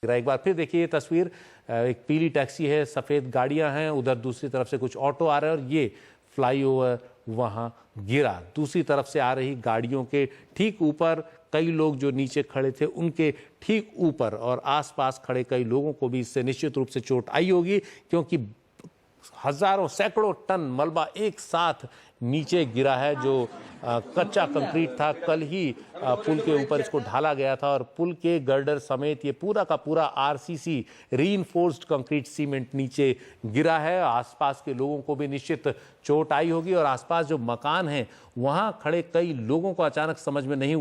एक बार फिर देखिए ये तस्वीर, एक पीली टैक्सी है, सफेद गाड़ियां हैं, उधर दूसरी तरफ से कुछ ऑटो आ रहे हैं और ये फ्लाईओवर वहां गिरा। दूसरी तरफ से आ रही गाड़ियों के ठीक ऊपर कई लोग जो नीचे खड़े थे उनके ठीक ऊपर और आसपास खड़े कई लोगों को भी इससे निश्चित रूप से चोट आई होगी, क्योंकि हजारों सैकड़ों टन मलबा एक साथ नीचे गिरा है। जो कच्चा कंक्रीट था, कल ही पुल के ऊपर इसको ढाला गया था और पुल के गर्डर समेत ये पूरा का पूरा आरसीसी रीइंफोर्स्ड कंक्रीट सीमेंट नीचे गिरा है। आसपास के लोगों को भी निश्चित चोट आई होगी और आसपास जो मकान हैं वहां खड़े कई लोगों को अचानक समझ में नहीं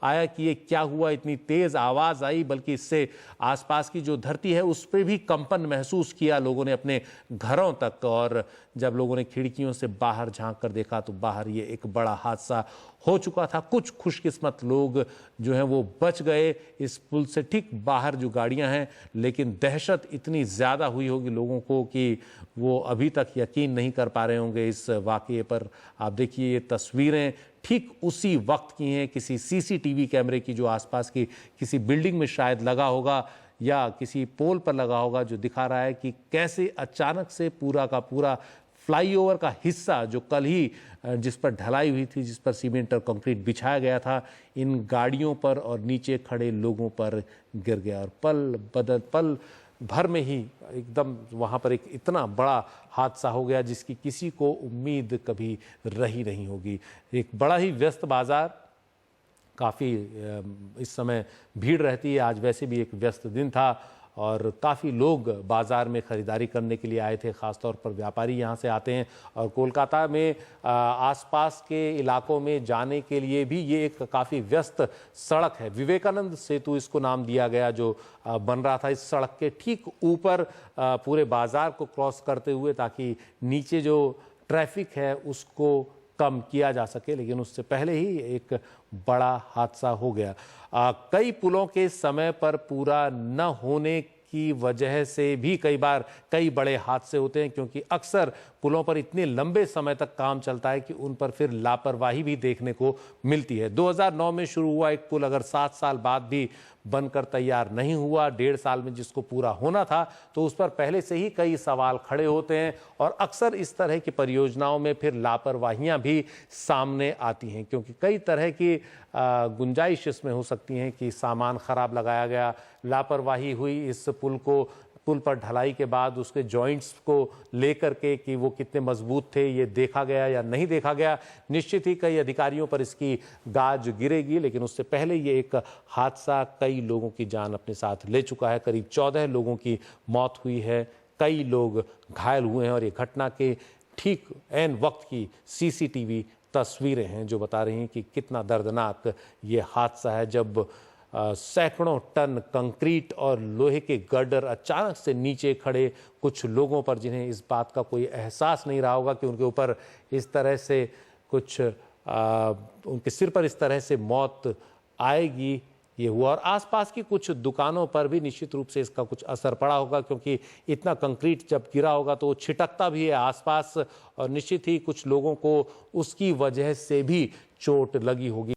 आया कि ये क्या हुआ, इतनी तेज आवाज आई, बल्कि इससे आसपास की जो धरती है उस पर भी कंपन महसूस किया लोगों ने अपने घरों तक। और जब लोगों ने खिड़कियों से बाहर झांक कर देखा तो बाहर ये एक बड़ा हादसा हो चुका था। कुछ खुशकिस्मत लोग जो हैं वो बच गए इस पुल से ठीक बाहर जो गाड़ियां हैं, लेकिन दहशत इतनी ज्यादा हुई होगी लोगों को कि वो अभी तक यकीन नहीं कर पा रहे होंगे इस वाकये पर। आप देखिए ये तस्वीरें ठीक उसी वक्त की हैं, किसी सीसीटीवी कैमरे की जो आसपास की किसी बिल्डिंग में शायद लगा होगा या किसी पोल पर लगा होगा, जो दिखा रहा है कि कैसे अचानक से पूरा का पूरा फ्लाईओवर का हिस्सा जो कल ही जिस पर ढलाई हुई थी, जिस पर सीमेंट और कंक्रीट बिछाया गया था, इन गाड़ियों पर और नीचे खड़े लोगों पर गिर गया और पल भर में ही एकदम वहां पर एक इतना बड़ा हादसा हो गया जिसकी किसी को उम्मीद कभी रही नहीं होगी। एक बड़ा ही व्यस्त बाजार, काफ़ी इस समय भीड़ रहती है, आज वैसे भी एक व्यस्त दिन था और काफ़ी लोग बाज़ार में ख़रीदारी करने के लिए आए थे। ख़ासतौर पर व्यापारी यहाँ से आते हैं और कोलकाता में आसपास के इलाकों में जाने के लिए भी ये एक काफ़ी व्यस्त सड़क है। विवेकानंद सेतु इसको नाम दिया गया, जो बन रहा था इस सड़क के ठीक ऊपर पूरे बाज़ार को क्रॉस करते हुए, ताकि नीचे जो ट्रैफिक है उसको कम किया जा सके। लेकिन उससे पहले ही एक बड़ा हादसा हो गया। कई पुलों के समय पर पूरा न होने की वजह से भी कई बार कई बड़े हादसे होते हैं, क्योंकि अक्सर पुलों पर इतने लंबे समय तक काम चलता है कि उन पर फिर लापरवाही भी देखने को मिलती है। 2009 में शुरू हुआ एक पुल अगर 7 साल बाद भी बनकर तैयार नहीं हुआ, 1.5 साल में जिसको पूरा होना था, तो उस पर पहले से ही कई सवाल खड़े होते हैं और अक्सर इस तरह की परियोजनाओं में फिर लापरवाहियां भी सामने आती हैं, क्योंकि कई तरह की गुंजाइश इसमें हो सकती हैं कि सामान खराब लगाया गया, लापरवाही हुई इस पुल पर ढलाई के बाद उसके जॉइंट्स को लेकर के कि वो कितने मजबूत थे ये देखा गया या नहीं देखा गया। निश्चित ही कई अधिकारियों पर इसकी गाज गिरेगी, लेकिन उससे पहले ये एक हादसा कई लोगों की जान अपने साथ ले चुका है। करीब 14 लोगों की मौत हुई है, कई लोग घायल हुए हैं और ये घटना के ठीक ऐन वक्त की सीसीटीवी तस्वीरें हैं जो बता रही हैं कि कितना दर्दनाक ये हादसा है, जब सैकड़ों टन कंक्रीट और लोहे के गर्डर अचानक से नीचे खड़े कुछ लोगों पर, जिन्हें इस बात का कोई एहसास नहीं रहा होगा कि उनके ऊपर इस तरह से कुछ उनके सिर पर इस तरह से मौत आएगी, ये हुआ। और आसपास की कुछ दुकानों पर भी निश्चित रूप से इसका कुछ असर पड़ा होगा, क्योंकि इतना कंक्रीट जब गिरा होगा तो वो छिटकता भी है आसपास और निश्चित ही कुछ लोगों को उसकी वजह से भी चोट लगी होगी।